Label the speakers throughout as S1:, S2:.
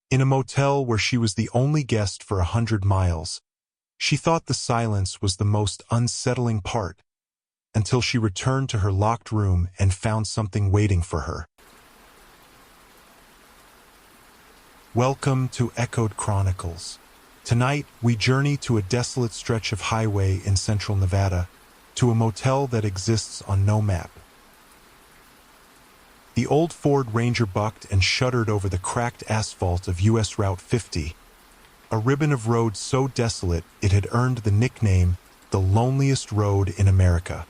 S1: in a motel where she was the only guest for 100 miles. She thought the silence was the most unsettling part, until she returned to her locked room and found something waiting for her. Welcome to Echoed Chronicles. Tonight, we journey to a desolate stretch of highway in central Nevada, to a motel that exists on no map. The old Ford Ranger bucked and shuddered over the cracked asphalt of US Route 50, a ribbon of road so desolate it had earned the nickname the loneliest road in America.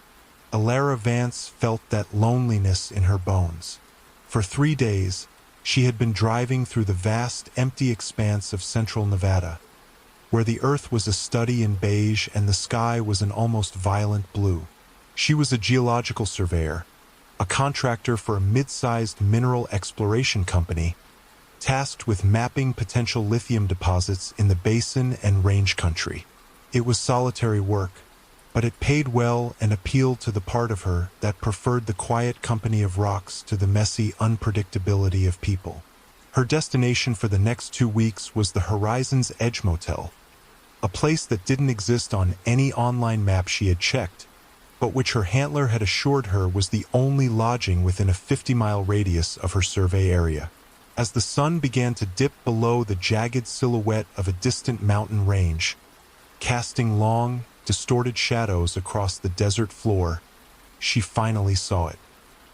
S1: Alara Vance felt that loneliness in her bones. For 3 days, she had been driving through the vast, empty expanse of central Nevada, where the earth was a study in beige and the sky was an almost violent blue. She was a geological surveyor, a contractor for a mid-sized mineral exploration company, tasked with mapping potential lithium deposits in the basin and range country. It was solitary work, but it paid well and appealed to the part of her that preferred the quiet company of rocks to the messy unpredictability of people. Her destination for the next 2 weeks was the Horizon's Edge Motel, a place that didn't exist on any online map she had checked, but which her handler had assured her was the only lodging within a 50-mile radius of her survey area. As the sun began to dip below the jagged silhouette of a distant mountain range, casting long, distorted shadows across the desert floor, she finally saw it.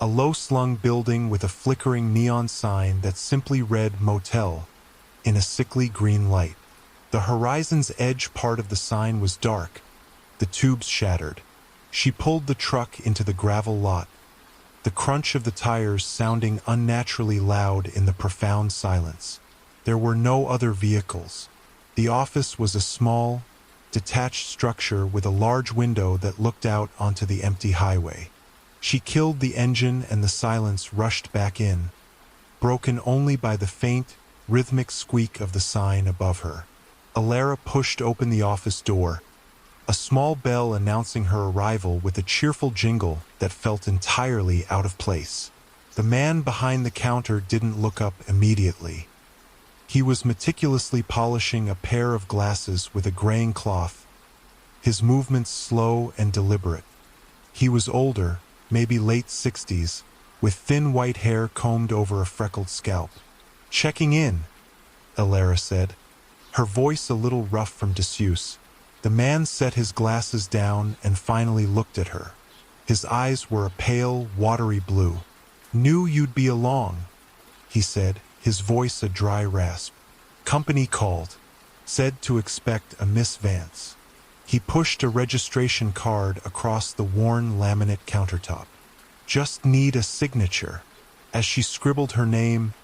S1: A low-slung building with a flickering neon sign that simply read Motel in a sickly green light. The Horizon's Edge part of the sign was dark, the tubes shattered. She pulled the truck into the gravel lot, the crunch of the tires sounding unnaturally loud in the profound silence. There were no other vehicles. The office was a small, detached structure with a large window that looked out onto the empty highway. She killed the engine and the silence rushed back in, broken only by the faint, rhythmic squeak of the sign above her. Alara pushed open the office door, a small bell announcing her arrival with a cheerful jingle that felt entirely out of place. The man behind the counter didn't look up immediately. He was meticulously polishing a pair of glasses with a graying cloth, his movements slow and deliberate. He was older, maybe late 60s, with thin white hair combed over a freckled scalp. "Checking in," Alara said, her voice a little rough from disuse. The man set his glasses down and finally looked at her. His eyes were a pale, watery blue. "Knew you'd be along," he said, his voice a dry rasp. "Company called. Said to expect a Miss Vance." He pushed a registration card across the worn laminate countertop. "Just need a signature." As she scribbled her name,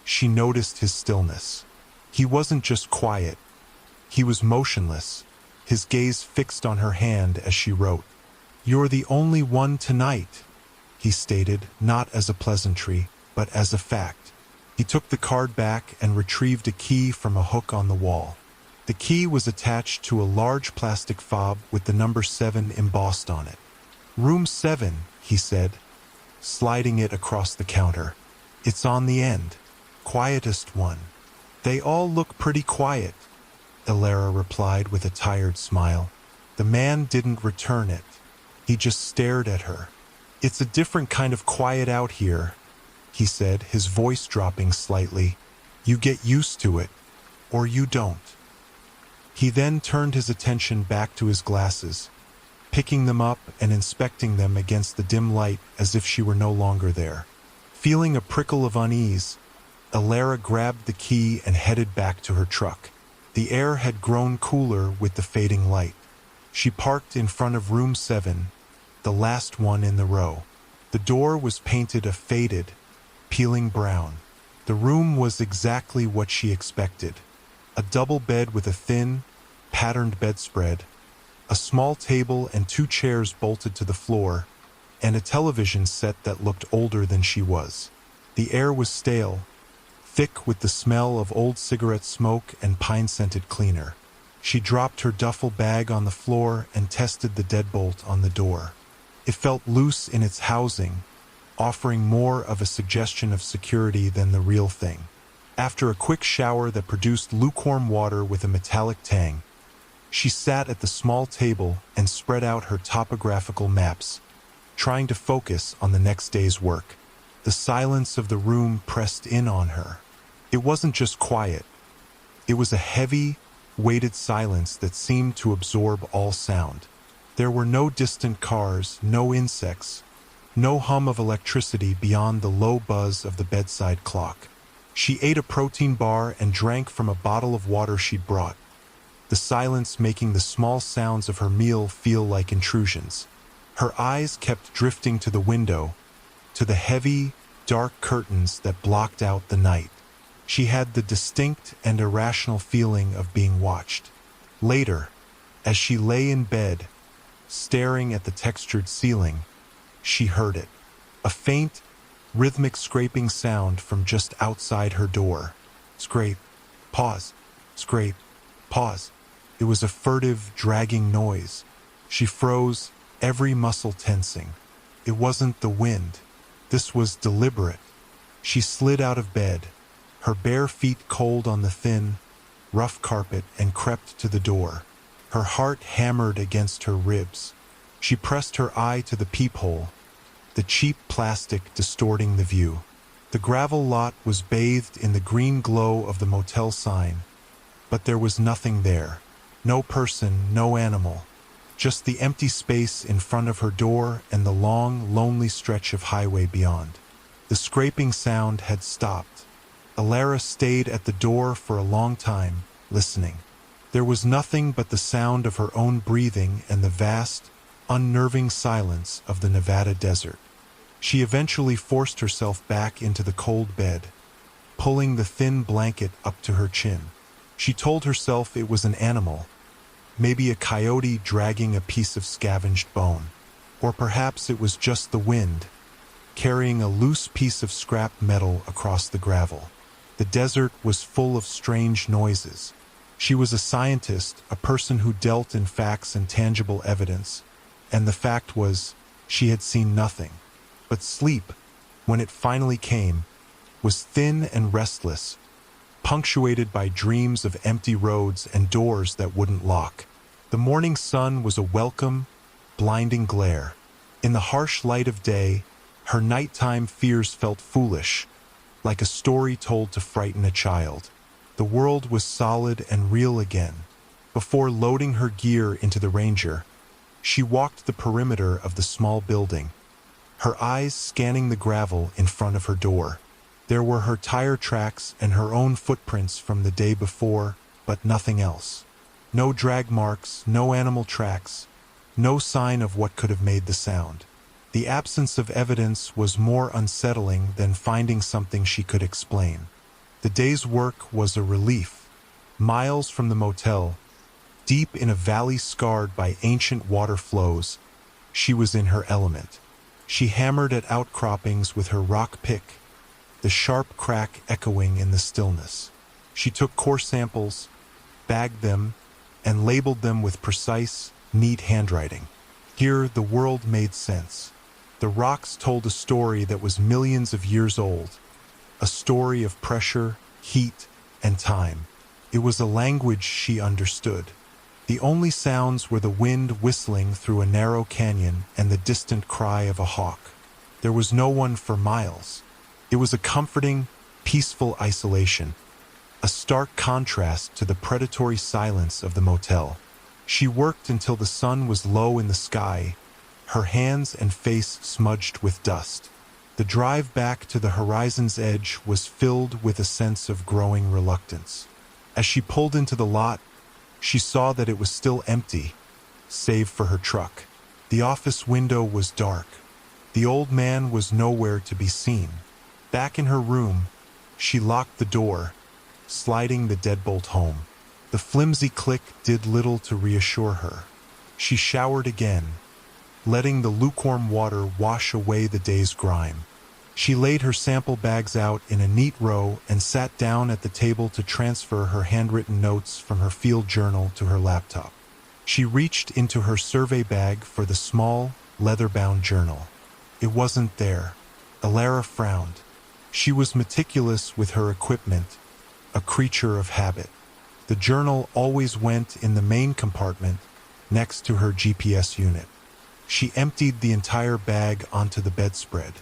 S1: she noticed his stillness. He wasn't just quiet. He was motionless, his gaze fixed on her hand as she wrote. "You're the only one tonight," he stated, not as a pleasantry, but as a fact. He took the card back and retrieved a key from a hook on the wall. The key was attached to a large plastic fob with the number 7 embossed on it. "Room 7, he said, sliding it across the counter. "It's on the end. Quietest one." "They all look pretty quiet," Alara replied with a tired smile. The man didn't return it. He just stared at her. "It's a different kind of quiet out here," he said, his voice dropping slightly. "You get used to it, or you don't." He then turned his attention back to his glasses, picking them up and inspecting them against the dim light as if she were no longer there. Feeling a prickle of unease, Alara grabbed the key and headed back to her truck. The air had grown cooler with the fading light. She parked in front of room 7, the last one in the row. The door was painted a faded, peeling brown. The room was exactly what she expected. A double bed with a thin, patterned bedspread, a small table and 2 chairs bolted to the floor, and a television set that looked older than she was. The air was stale, thick with the smell of old cigarette smoke and pine-scented cleaner. She dropped her duffel bag on the floor and tested the deadbolt on the door. It felt loose in its housing, offering more of a suggestion of security than the real thing. After a quick shower that produced lukewarm water with a metallic tang, she sat at the small table and spread out her topographical maps, trying to focus on the next day's work. The silence of the room pressed in on her. It wasn't just quiet. It was a heavy, weighted silence that seemed to absorb all sound. There were no distant cars, no insects, no hum of electricity beyond the low buzz of the bedside clock. She ate a protein bar and drank from a bottle of water she'd brought, the silence making the small sounds of her meal feel like intrusions. Her eyes kept drifting to the window, to the heavy, dark curtains that blocked out the night. She had the distinct and irrational feeling of being watched. Later, as she lay in bed, staring at the textured ceiling, she heard it. A faint, rhythmic scraping sound from just outside her door. Scrape, pause, scrape, pause. It was a furtive, dragging noise. She froze, every muscle tensing. It wasn't the wind. This was deliberate. She slid out of bed, her bare feet cold on the thin, rough carpet, and crept to the door. Her heart hammered against her ribs. She pressed her eye to the peephole, the cheap plastic distorting the view. The gravel lot was bathed in the green glow of the motel sign, but there was nothing there. No person, no animal. Just the empty space in front of her door and the long, lonely stretch of highway beyond. The scraping sound had stopped. Alara stayed at the door for a long time, listening. There was nothing but the sound of her own breathing and the vast, unnerving silence of the Nevada desert. She eventually forced herself back into the cold bed, pulling the thin blanket up to her chin. She told herself it was an animal, maybe a coyote dragging a piece of scavenged bone. Or perhaps it was just the wind, carrying a loose piece of scrap metal across the gravel. The desert was full of strange noises. She was a scientist, a person who dealt in facts and tangible evidence, and the fact was, she had seen nothing. But sleep, when it finally came, was thin and restless, punctuated by dreams of empty roads and doors that wouldn't lock. The morning sun was a welcome, blinding glare. In the harsh light of day, her nighttime fears felt foolish, like a story told to frighten a child. The world was solid and real again. Before loading her gear into the Ranger, she walked the perimeter of the small building, her eyes scanning the gravel in front of her door. There were her tire tracks and her own footprints from the day before, but nothing else. No drag marks, no animal tracks, no sign of what could have made the sound. The absence of evidence was more unsettling than finding something she could explain. The day's work was a relief. Miles from the motel, deep in a valley scarred by ancient water flows, she was in her element. She hammered at outcroppings with her rock pick, the sharp crack echoing in the stillness. She took core samples, bagged them, and labeled them with precise, neat handwriting. Here, the world made sense. The rocks told a story that was millions of years old, a story of pressure, heat, and time. It was a language she understood. The only sounds were the wind whistling through a narrow canyon and the distant cry of a hawk. There was no one for miles. It was a comforting, peaceful isolation, a stark contrast to the predatory silence of the motel. She worked until the sun was low in the sky, her hands and face smudged with dust. The drive back to the horizon's edge was filled with a sense of growing reluctance. As she pulled into the lot, she saw that it was still empty, save for her truck. The office window was dark. The old man was nowhere to be seen. Back in her room, she locked the door, sliding the deadbolt home. The flimsy click did little to reassure her. She showered again, letting the lukewarm water wash away the day's grime. She laid her sample bags out in a neat row and sat down at the table to transfer her handwritten notes from her field journal to her laptop. She reached into her survey bag for the small, leather-bound journal. It wasn't there. Alara frowned. She was meticulous with her equipment, a creature of habit. The journal always went in the main compartment next to her GPS unit. She emptied the entire bag onto the bedspread.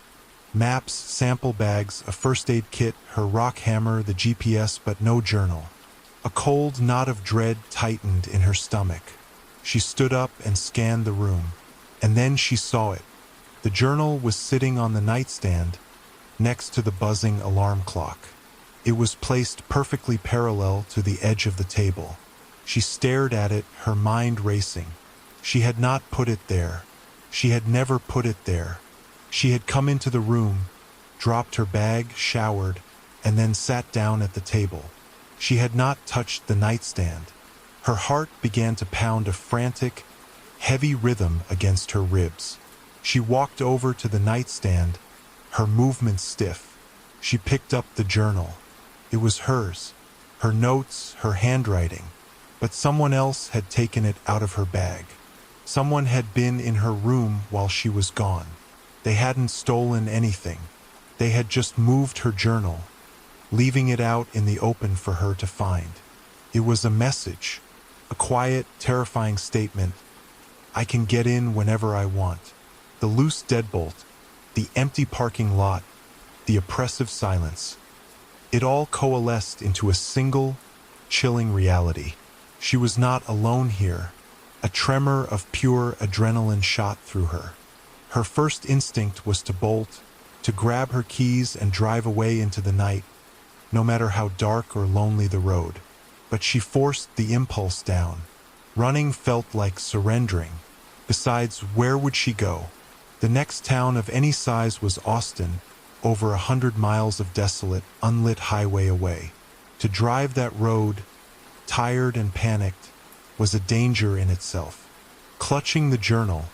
S1: Maps, sample bags, a first aid kit, her rock hammer, the GPS, but no journal. A cold knot of dread tightened in her stomach. She stood up and scanned the room. And then she saw it. The journal was sitting on the nightstand next to the buzzing alarm clock. It was placed perfectly parallel to the edge of the table. She stared at it, her mind racing. She had not put it there. She had never put it there. She had come into the room, dropped her bag, showered, and then sat down at the table. She had not touched the nightstand. Her heart began to pound a frantic, heavy rhythm against her ribs. She walked over to the nightstand, her movements stiff. She picked up the journal. It was hers, her notes, her handwriting. But someone else had taken it out of her bag. Someone had been in her room while she was gone. They hadn't stolen anything. They had just moved her journal, leaving it out in the open for her to find. It was a message, a quiet, terrifying statement. I can get in whenever I want. The loose deadbolt, the empty parking lot, the oppressive silence. It all coalesced into a single, chilling reality. She was not alone here. A tremor of pure adrenaline shot through her. Her first instinct was to bolt, to grab her keys and drive away into the night, no matter how dark or lonely the road. But she forced the impulse down. Running felt like surrendering. Besides, where would she go? The next town of any size was Austin, over 100 miles of desolate, unlit highway away. To drive that road, tired and panicked, was a danger in itself. Clutching the journal,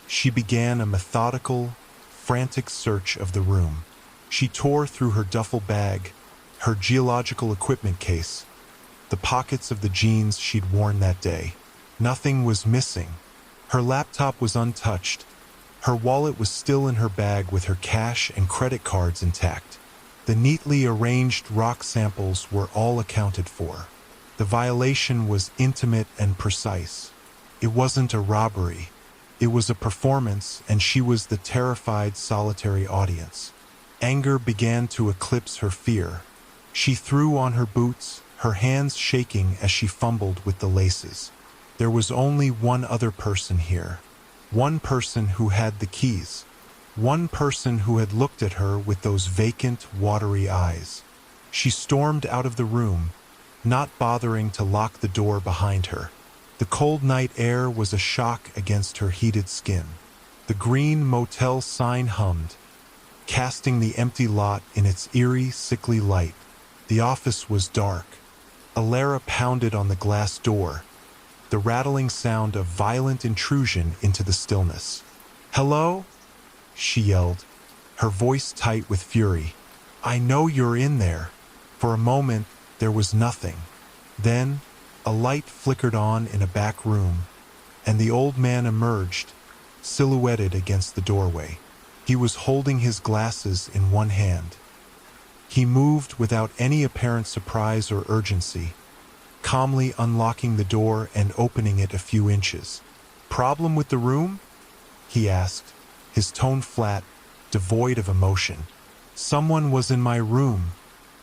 S1: she began a methodical, frantic search of the room. She tore through her duffel bag, her geological equipment case, the pockets of the jeans she'd worn that day. Nothing was missing. Her laptop was untouched. Her wallet was still in her bag with her cash and credit cards intact. The neatly arranged rock samples were all accounted for. The violation was intimate and precise. It wasn't a robbery. It was a performance, and she was the terrified, solitary audience. Anger began to eclipse her fear. She threw on her boots, her hands shaking as she fumbled with the laces. There was only one other person here. One person who had the keys. One person who had looked at her with those vacant, watery eyes. She stormed out of the room, not bothering to lock the door behind her. The cold night air was a shock against her heated skin. The green motel sign hummed, casting the empty lot in its eerie, sickly light. The office was dark. Alara pounded on the glass door, the rattling sound of violent intrusion into the stillness. "Hello?" she yelled, her voice tight with fury. "I know you're in there." For a moment, there was nothing. Then, a light flickered on in a back room, and the old man emerged, silhouetted against the doorway. He was holding his glasses in one hand. He moved without any apparent surprise or urgency, calmly unlocking the door and opening it a few inches. "Problem with the room?" he asked, his tone flat, devoid of emotion. "Someone was in my room,"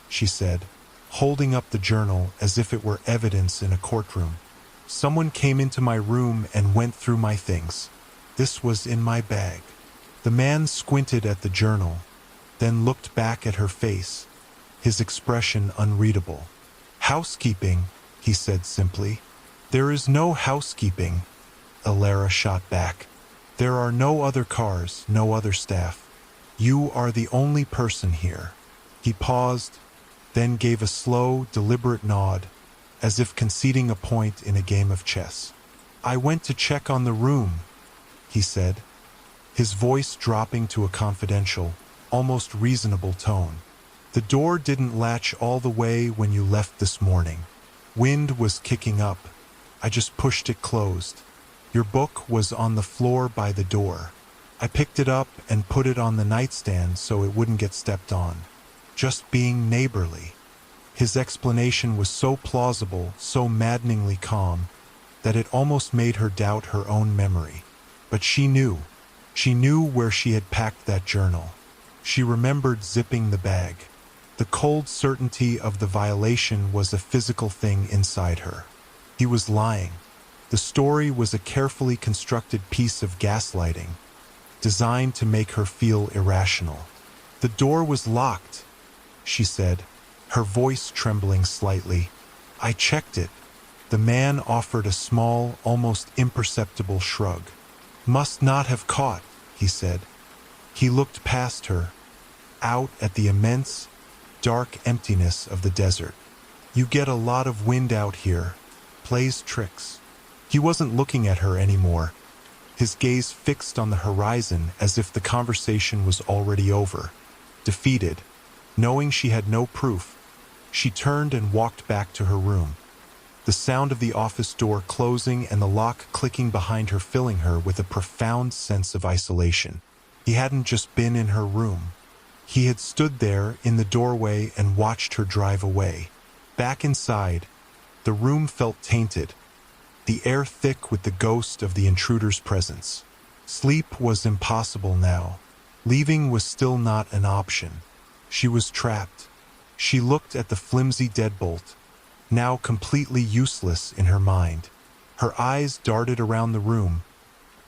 S1: she said, holding up the journal as if it were evidence in a courtroom. "Someone came into my room and went through my things. This was in my bag." The man squinted at the journal, then looked back at her face, his expression unreadable. "Housekeeping," he said simply. "There is no housekeeping," Alara shot back. "There are no other cars, no other staff. You are the only person here." He paused, then gave a slow, deliberate nod, as if conceding a point in a game of chess. "I went to check on the room," he said, his voice dropping to a confidential, almost reasonable tone. "The door didn't latch all the way when you left this morning. Wind was kicking up. I just pushed it closed. Your book was on the floor by the door. I picked it up and put it on the nightstand so it wouldn't get stepped on. Just being neighborly." His explanation was so plausible, so maddeningly calm, that it almost made her doubt her own memory. But she knew. She knew where she had packed that journal. She remembered zipping the bag. The cold certainty of the violation was a physical thing inside her. He was lying. The story was a carefully constructed piece of gaslighting, designed to make her feel irrational. "The door was locked," she said, her voice trembling slightly. "I checked it." The man offered a small, almost imperceptible shrug. "Must not have caught," he said. He looked past her, out at the immense, dark emptiness of the desert. "You get a lot of wind out here. Plays tricks." He wasn't looking at her anymore, his gaze fixed on the horizon as if the conversation was already over. Defeated, knowing she had no proof, she turned and walked back to her room. The sound of the office door closing and the lock clicking behind her filling her with a profound sense of isolation. He hadn't just been in her room. He had stood there in the doorway and watched her drive away. Back inside, the room felt tainted, the air thick with the ghost of the intruder's presence. Sleep was impossible now. Leaving was still not an option. She was trapped. She looked at the flimsy deadbolt, now completely useless in her mind. Her eyes darted around the room,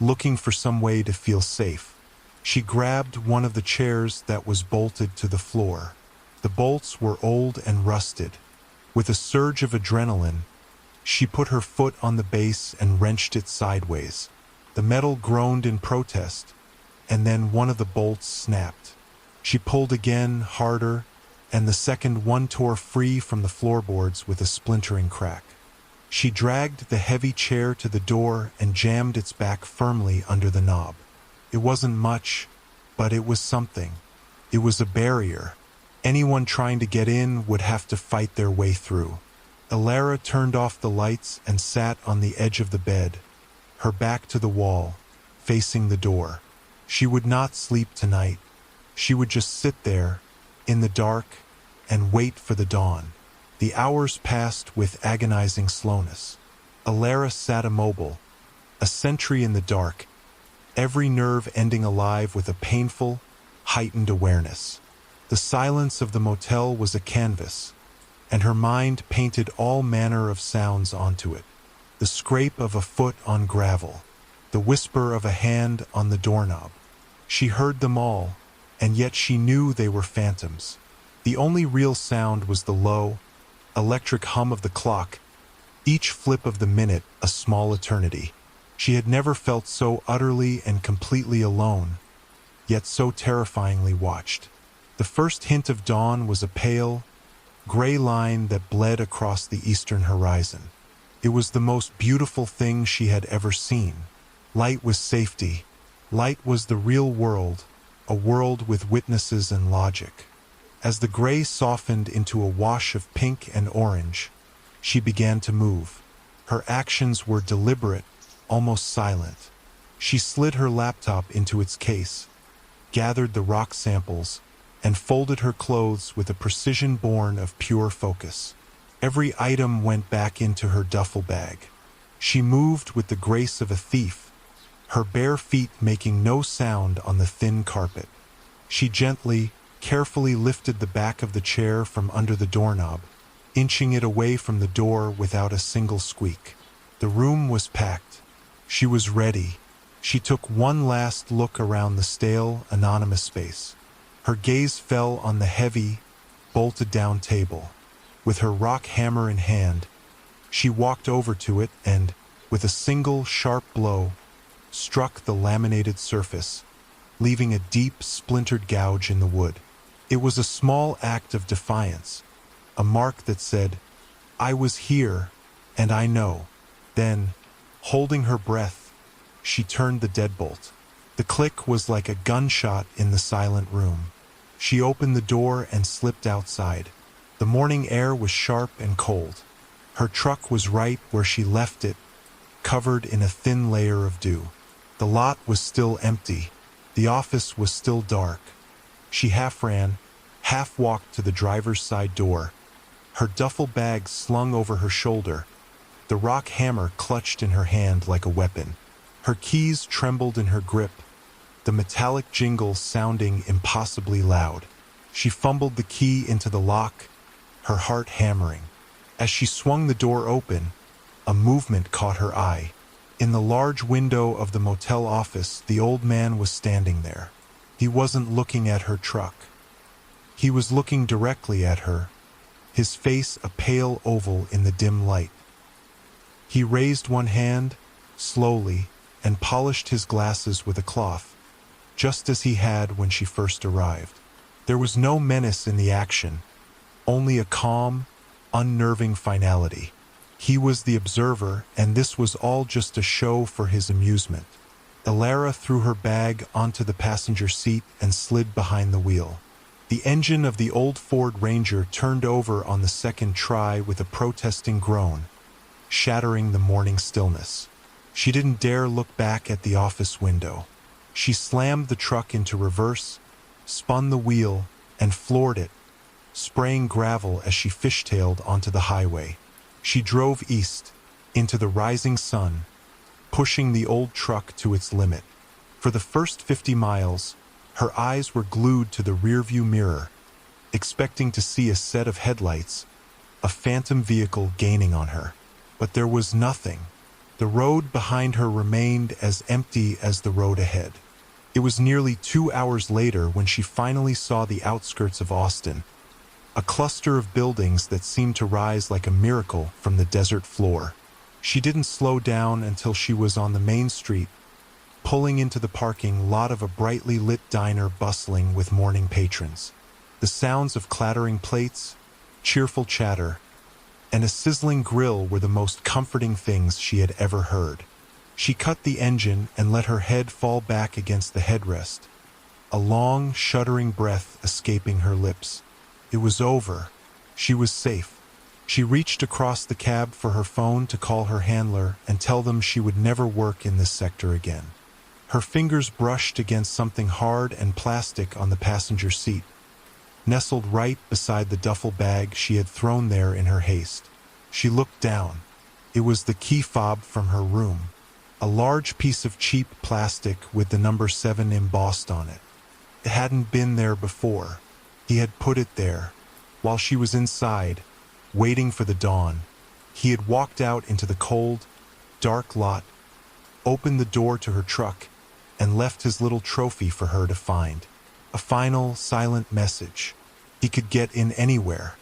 S1: looking for some way to feel safe. She grabbed one of the chairs that was bolted to the floor. The bolts were old and rusted. With a surge of adrenaline, she put her foot on the base and wrenched it sideways. The metal groaned in protest, and then one of the bolts snapped. She pulled again, harder, and the second one tore free from the floorboards with a splintering crack. She dragged the heavy chair to the door and jammed its back firmly under the knob. It wasn't much, but it was something. It was a barrier. Anyone trying to get in would have to fight their way through. Alara turned off the lights and sat on the edge of the bed, her back to the wall, facing the door. She would not sleep tonight. She would just sit there, in the dark, and wait for the dawn. The hours passed with agonizing slowness. Alara sat immobile, a sentry in the dark, every nerve ending alive with a painful, heightened awareness. The silence of the motel was a canvas, and her mind painted all manner of sounds onto it. The scrape of a foot on gravel, the whisper of a hand on the doorknob. She heard them all, and yet she knew they were phantoms. The only real sound was the low, electric hum of the clock, each flip of the minute a small eternity. She had never felt so utterly and completely alone, yet so terrifyingly watched. The first hint of dawn was a pale, gray line that bled across the eastern horizon. It was the most beautiful thing she had ever seen. Light was safety. Light was the real world, a world with witnesses and logic. As the gray softened into a wash of pink and orange, she began to move. Her actions were deliberate, almost silent. She slid her laptop into its case, gathered the rock samples, and folded her clothes with a precision born of pure focus. Every item went back into her duffel bag. She moved with the grace of a thief, her bare feet making no sound on the thin carpet. She gently, carefully lifted the back of the chair from under the doorknob, inching it away from the door without a single squeak. The room was packed. She was ready. She took one last look around the stale, anonymous space. Her gaze fell on the heavy, bolted-down table. With her rock hammer in hand, she walked over to it and, with a single sharp blow, struck the laminated surface, leaving a deep, splintered gouge in the wood. It was a small act of defiance, a mark that said, "I was here, and I know." Then, holding her breath, she turned the deadbolt. The click was like a gunshot in the silent room. She opened the door and slipped outside. The morning air was sharp and cold. Her truck was right where she left it, covered in a thin layer of dew. The lot was still empty. The office was still dark. She half ran, half walked to the driver's side door, her duffel bag slung over her shoulder, the rock hammer clutched in her hand like a weapon. Her keys trembled in her grip, the metallic jingle sounding impossibly loud. She fumbled the key into the lock, her heart hammering. As she swung the door open, a movement caught her eye. In the large window of the motel office, the old man was standing there. He wasn't looking at her truck. He was looking directly at her, his face a pale oval in the dim light. He raised one hand, slowly, and polished his glasses with a cloth, just as he had when she first arrived. There was no menace in the action, only a calm, unnerving finality. He was the observer, and this was all just a show for his amusement. Elara threw her bag onto the passenger seat and slid behind the wheel. The engine of the old Ford Ranger turned over on the second try with a protesting groan, shattering the morning stillness. She didn't dare look back at the office window. She slammed the truck into reverse, spun the wheel, and floored it, spraying gravel as she fishtailed onto the highway. She drove east, into the rising sun, pushing the old truck to its limit. For the first 50 miles, her eyes were glued to the rearview mirror, expecting to see a set of headlights, a phantom vehicle gaining on her. But there was nothing. The road behind her remained as empty as the road ahead. It was nearly 2 hours later when she finally saw the outskirts of Austin, a cluster of buildings that seemed to rise like a miracle from the desert floor. She didn't slow down until she was on the main street, pulling into the parking lot of a brightly lit diner bustling with morning patrons. The sounds of clattering plates, cheerful chatter, and a sizzling grill were the most comforting things she had ever heard. She cut the engine and let her head fall back against the headrest, a long, shuddering breath escaping her lips. It was over. She was safe. She reached across the cab for her phone to call her handler and tell them she would never work in this sector again. Her fingers brushed against something hard and plastic on the passenger seat, nestled right beside the duffel bag she had thrown there in her haste. She looked down. It was the key fob from her room, a large piece of cheap plastic with the number 7 embossed on it. It hadn't been there before. He had put it there, while she was inside, waiting for the dawn. He had walked out into the cold, dark lot, opened the door to her truck, and left his little trophy for her to find. A final, silent message. He could get in anywhere,